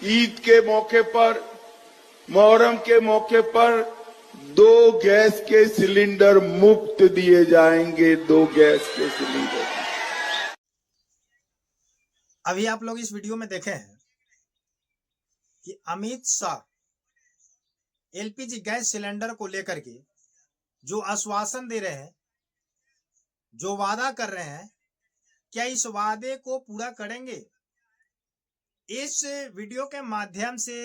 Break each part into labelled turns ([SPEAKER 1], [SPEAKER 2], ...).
[SPEAKER 1] ईद के मौके पर, मुहर्रम के मौके पर 2 गैस के सिलेंडर मुफ्त दिए जाएंगे। 2 गैस के सिलेंडर।
[SPEAKER 2] अभी आप लोग इस वीडियो में देखे हैं कि Amit Shah LPG gas cylinder को लेकर के जो आश्वासन दे रहे हैं, जो वादा कर रहे हैं, क्या इस वादे को पूरा करेंगे? इस वीडियो के माध्यम से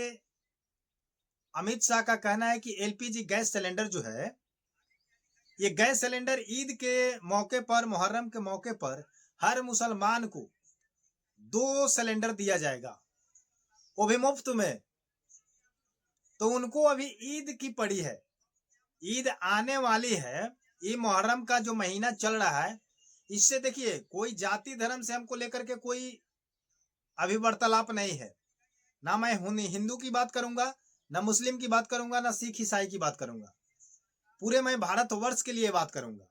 [SPEAKER 2] अमित शाह का कहना है कि एलपीजी गैस सिलेंडर जो है, ये गैस सिलेंडर ईद के मौके पर, मुहर्रम के मौके पर हर मुसलमान को 2 सिलेंडर दिया जाएगा, वो भी मुफ्त में। तो उनको अभी ईद की पड़ी है, ईद आने वाली है। ये मुहर्रम का जो महीना चल रहा है, इससे देखिए कोई जाति धर्म से हमको लेकर के कोई अभी वार्तालाप नहीं है। ना मैं हिंदू की बात करूंगा, ना मुस्लिम की बात करूंगा, ना सिख ईसाई की बात करूंगा। पूरे मैं भारतवर्ष के लिए बात करूंगा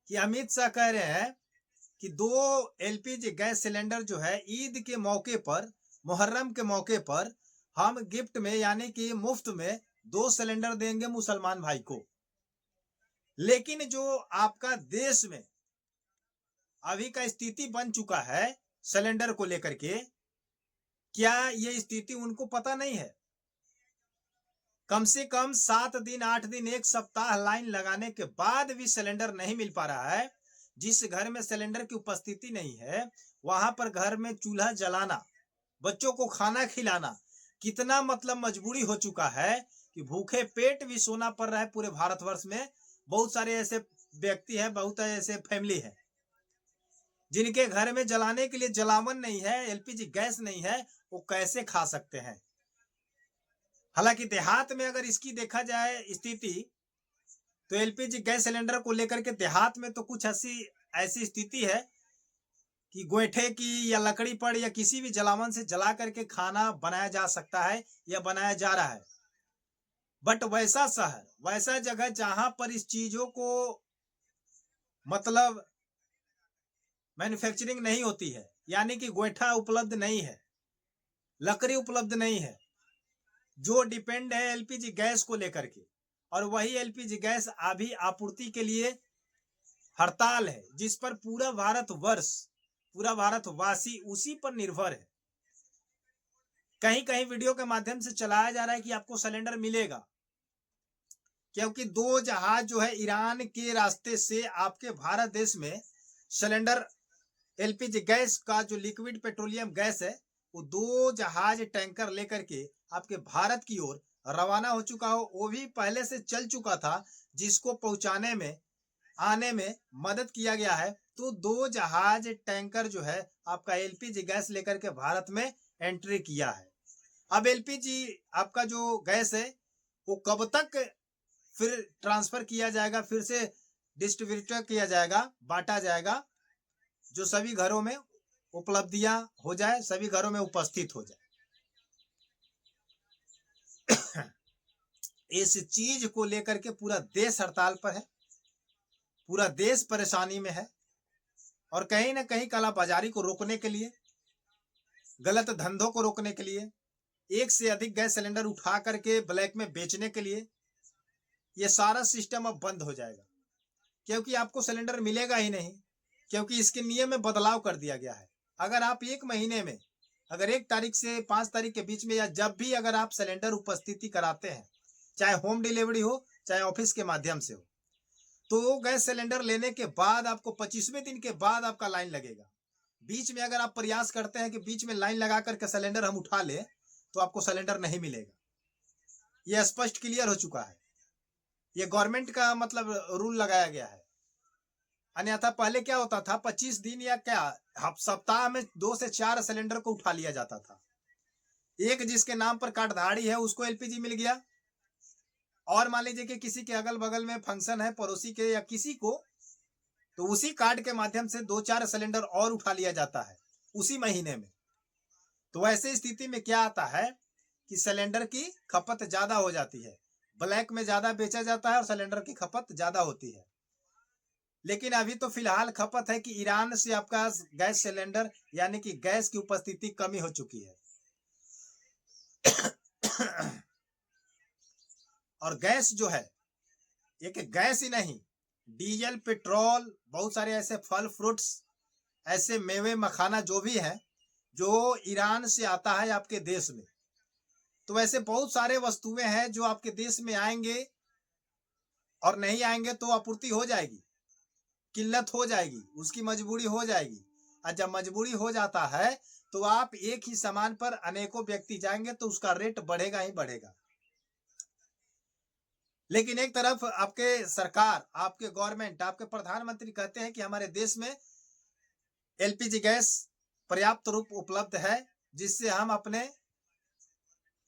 [SPEAKER 2] कि अमित शाह कह रहे हैं कि 2 एलपीजी गैस सिलेंडर जो है ईद के मौके पर, मुहर्रम के मौके पर हम गिफ्ट में यानी कि मुफ्त में 2 सिलेंडर देंगे मुसलमान भाई को। लेकिन जो आपका देश में अभी का स्थिति बन चुका है सिलेंडर को लेकर के, क्या ये स्थिति उनको पता नहीं है? कम से कम 7 दिन, 8 दिन, 1 सप्ताह लाइन लगाने के बाद भी सिलेंडर नहीं मिल पा रहा है। जिस घर में सिलेंडर की उपस्थिति नहीं है, वहां पर घर में चूल्हा जलाना, बच्चों को खाना खिलाना कितना मतलब मजबूरी हो चुका है कि भूखे पेट भी सोना पड़ रहा है। पूरे भारतवर्ष में बहुत सारे ऐसे व्यक्ति हैं, बहुत ऐसे फैमिली है जिनके घर में जलाने के लिए जलावन नहीं है, एलपीजी गैस नहीं है, वो कैसे खा सकते हैं? हालांकि देहात में अगर इसकी देखा जाए स्थिति, तो एलपीजी गैस सिलेंडर को लेकर के देहात में तो कुछ ऐसी स्थिति है कि गोईठे की या लकड़ी पर या किसी भी जलावन से जला करके खाना बनाया जा सकता है या बनाया जा रहा है। बट वैसा शहर, वैसा जगह जहां पर इस चीजों को मतलब मैन्युफैक्चरिंग नहीं होती है, यानी कि गोईठा उपलब्ध नहीं है, लकड़ी उपलब्ध नहीं है, जो डिपेंड है एलपीजी गैस को लेकर के, और वही एलपीजी गैस अभी आपूर्ति के लिए हड़ताल है, जिस पर पूरा भारतवर्ष, पूरा भारतवासी उसी पर निर्भर है। कहीं कहीं वीडियो के माध्यम से चलाया जा रहा है कि आपको सिलेंडर मिलेगा, क्योंकि 2 जहाज जो है ईरान के रास्ते से आपके भारत देश में सिलेंडर एलपीजी गैस का जो लिक्विड पेट्रोलियम गैस है, वो 2 जहाज टैंकर लेकर के आपके भारत की ओर रवाना हो चुका हो। वो भी पहले से चल चुका था, जिसको पहुंचाने में, आने में मदद किया गया है। तो 2 जहाज टैंकर जो है आपका एलपीजी गैस लेकर के भारत में एंट्री किया है। अब एलपीजी आपका जो गैस है वो कब तक फिर ट्रांसफर किया जाएगा, फिर से डिस्ट्रीब्यूट किया जाएगा, बांटा जाएगा, जो सभी घरों में उपलब्धियां हो जाए, सभी घरों में उपस्थित हो जाए। इस चीज को लेकर के पूरा देश हड़ताल पर है, पूरा देश परेशानी में है, और कहीं ना कहीं कालाबाजारी को रोकने के लिए, गलत धंधों को रोकने के लिए, एक से अधिक गैस सिलेंडर उठा करके ब्लैक में बेचने के लिए, ये सारा सिस्टम अब बंद हो जाएगा, क्योंकि आपको सिलेंडर मिलेगा ही नहीं, क्योंकि इसके नियम में बदलाव कर दिया गया है। अगर आप 1 महीने में, अगर 1 तारीख से 5 तारीख के बीच में, या जब भी अगर आप सिलेंडर उपस्थिति कराते हैं, चाहे होम डिलीवरी हो, चाहे ऑफिस के माध्यम से हो, तो गैस सिलेंडर लेने के बाद आपको 25वें दिन के बाद आपका लाइन लगेगा। बीच में अगर आप प्रयास करते हैं कि बीच में लाइन लगा करके सिलेंडर हम उठा लें, तो आपको सिलेंडर नहीं मिलेगा। यह स्पष्ट क्लियर हो चुका है, ये गवर्नमेंट का मतलब रूल लगाया गया है। अन्यथा पहले क्या होता था, 25 दिन या क्या सप्ताह में 2 से 4 सिलेंडर को उठा लिया जाता था। एक जिसके नाम पर कार्डधारी है उसको एलपीजी मिल गया, और मान लीजिए कि किसी के अगल बगल में फंक्शन है, पड़ोसी के या किसी को, तो उसी कार्ड के माध्यम से 2-4 सिलेंडर और उठा लिया जाता है उसी महीने में। तो ऐसे स्थिति में क्या आता है कि सिलेंडर की खपत ज्यादा हो जाती है, ब्लैक में ज्यादा बेचा जाता है और सिलेंडर की खपत ज्यादा होती है। लेकिन अभी तो फिलहाल खपत है कि ईरान से आपका गैस सिलेंडर यानी कि गैस की उपस्थिति कमी हो चुकी है। और गैस जो है, एक गैस ही नहीं, डीजल, पेट्रोल, बहुत सारे ऐसे फल फ्रूट्स, ऐसे मेवे मखाना जो भी है, जो ईरान से आता है आपके देश में। तो ऐसे बहुत सारे वस्तुएं हैं जो आपके देश में आएंगे, और नहीं आएंगे तो आपूर्ति हो जाएगी, किल्लत हो जाएगी, उसकी मजबूरी हो जाएगी। और जब मजबूरी हो जाता है तो आप एक ही सामान पर अनेकों व्यक्ति जाएंगे तो उसका रेट बढ़ेगा ही बढ़ेगा। लेकिन एक तरफ आपके सरकार, आपके गवर्नमेंट, आपके प्रधानमंत्री कहते हैं कि हमारे देश में एलपीजी गैस पर्याप्त रूप उपलब्ध है, जिससे हम अपने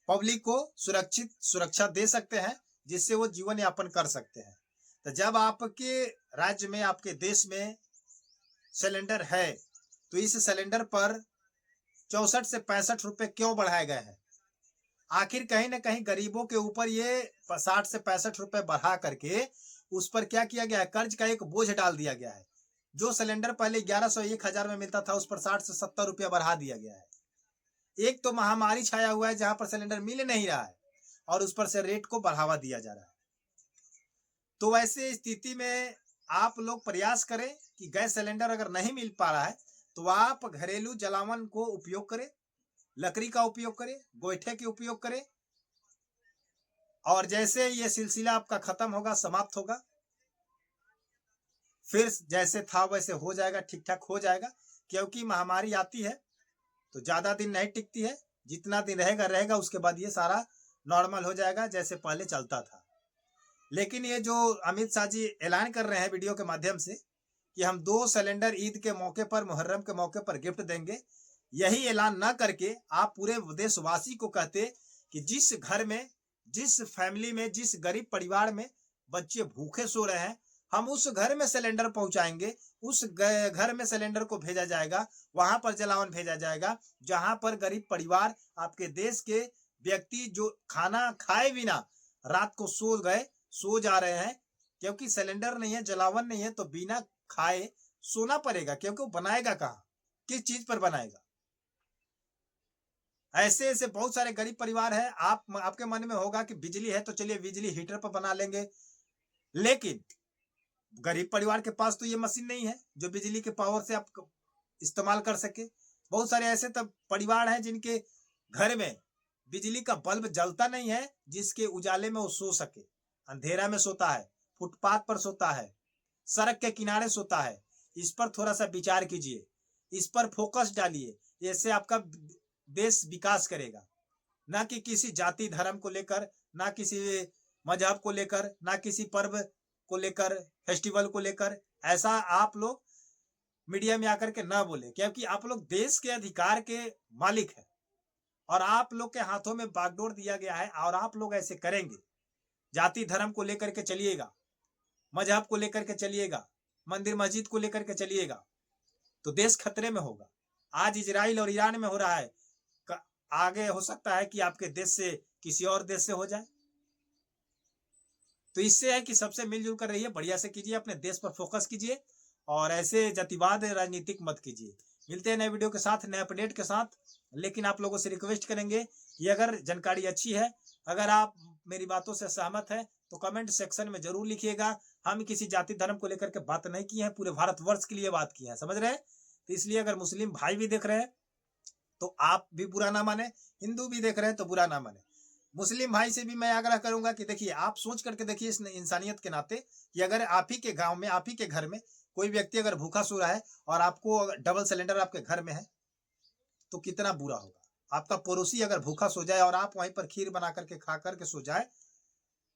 [SPEAKER 2] पब्लिक को सुरक्षा दे सकते हैं, जिससे वो जीवन यापन कर सकते हैं। तो जब आपके राज्य में, आपके देश में सिलेंडर है, तो इस सिलेंडर पर 64 से 65 रुपए क्यों बढ़ाए गए हैं? आखिर कहीं ना कहीं गरीबों के ऊपर ये 60 से 65 रुपए बढ़ा करके उस पर क्या किया गया है? कर्ज का एक बोझ डाल दिया गया है। जो सिलेंडर पहले 1100 1000 में मिलता था, उस पर 60 से 70 रुपया बढ़ा दिया गया है। एक तो महामारी छाया हुआ है जहां पर सिलेंडर मिल नहीं रहा है, और उस पर से रेट को बढ़ावा दिया जा रहा है। तो ऐसे स्थिति में आप लोग प्रयास करें कि गैस सिलेंडर अगर नहीं मिल पा रहा है तो आप घरेलू जलावन को उपयोग करें, लकड़ी का उपयोग करें, गोईठे के उपयोग करें, और जैसे ये सिलसिला आपका खत्म होगा, समाप्त होगा, फिर जैसे था वैसे हो जाएगा, ठीक ठाक हो जाएगा। क्योंकि महामारी आती है तो ज्यादा दिन नहीं टिकती है, जितना दिन रहेगा रहेगा, उसके बाद ये सारा नॉर्मल हो जाएगा जैसे पहले चलता था। लेकिन ये जो अमित शाह जी ऐलान कर रहे हैं वीडियो के माध्यम से कि हम 2 सिलेंडर ईद के मौके पर, मुहर्रम के मौके पर गिफ्ट देंगे, यही ऐलान न करके आप पूरे देशवासी को कहते कि जिस घर में, जिस फैमिली में, जिस गरीब परिवार में बच्चे भूखे सो रहे हैं, हम उस घर में सिलेंडर पहुंचाएंगे, उस घर में सिलेंडर को भेजा जाएगा, वहां पर जलावन भेजा जाएगा, जहां पर गरीब परिवार, आपके देश के व्यक्ति जो खाना खाए बिना रात को सो जा रहे हैं, क्योंकि सिलेंडर नहीं है, जलावन नहीं है, तो बिना खाए सोना पड़ेगा। क्योंकि वो बनाएगा कहाँ, किस चीज पर बनाएगा? ऐसे ऐसे बहुत सारे गरीब परिवार है। आपके मन में होगा कि बिजली है तो चलिए बिजली हीटर पर बना लेंगे, लेकिन गरीब परिवार के पास तो ये मशीन नहीं है जो बिजली के पावर से आप इस्तेमाल कर सके। बहुत सारे ऐसे तब परिवार हैं जिनके घर में बिजली का बल्ब जलता नहीं है, जिसके उजाले में वो सो सके। अंधेरा में सोता है, फुटपाथ पर सोता है, सड़क के किनारे सोता है। इस पर थोड़ा सा विचार कीजिए, इस पर फोकस डालिए, इससे आपका देश विकास करेगा। ना कि किसी जाति धर्म को लेकर, ना किसी मजहब को लेकर, ना किसी पर्व को लेकर, फेस्टिवल को लेकर। ऐसा आप लोग मीडिया में आकर के ना बोले, क्योंकि आप लोग देश के अधिकार के मालिक हैं और आप लोग के हाथों में बागडोर दिया गया है, और आप लोग ऐसे करेंगे। जाति धर्म को लेकर के चलिएगा, मजहब को लेकर के चलिएगा, मंदिर मस्जिद को लेकर के चलिएगा, तो देश खतरे में होगा। आज इजराइल और ईरान में हो रहा है, आगे हो सकता है कि आपके देश से किसी और देश से हो जाए। तो इससे है कि सबसे मिलजुल कर रहिए, बढ़िया से कीजिए, अपने देश पर फोकस कीजिए, और ऐसे जातिवाद राजनीतिक मत कीजिए। मिलते हैं नए वीडियो के साथ, नए अपडेट के साथ। लेकिन आप लोगों से रिक्वेस्ट करेंगे कि अगर जानकारी अच्छी है, अगर आप मेरी बातों से सहमत है, तो कमेंट सेक्शन में जरूर लिखिएगा। हम किसी जाति धर्म को लेकर के बात नहीं की है, पूरे भारतवर्ष के लिए बात की है, समझ रहे हैं? तो इसलिए अगर मुस्लिम भाई भी देख रहे हैं तो आप भी बुरा ना माने, हिंदू भी देख रहे हैं तो बुरा ना माने। मुस्लिम भाई से भी मैं आग्रह करूंगा कि देखिए, आप सोच करके देखिए इस इंसानियत के नाते कि अगर आप ही के गांव में, आप ही के घर में कोई व्यक्ति अगर भूखा सो रहा है और आपको डबल सिलेंडर आपके घर में है, तो कितना बुरा होगा। आपका पड़ोसी अगर भूखा सो जाए और आप वहीं पर खीर बना करके खा करके सो जाए,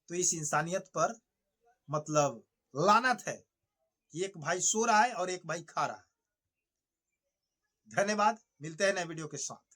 [SPEAKER 2] तो इस इंसानियत पर मतलब लानत है कि एक भाई सो रहा है और एक भाई खा रहा है। धन्यवाद, मिलते हैं नए वीडियो के साथ।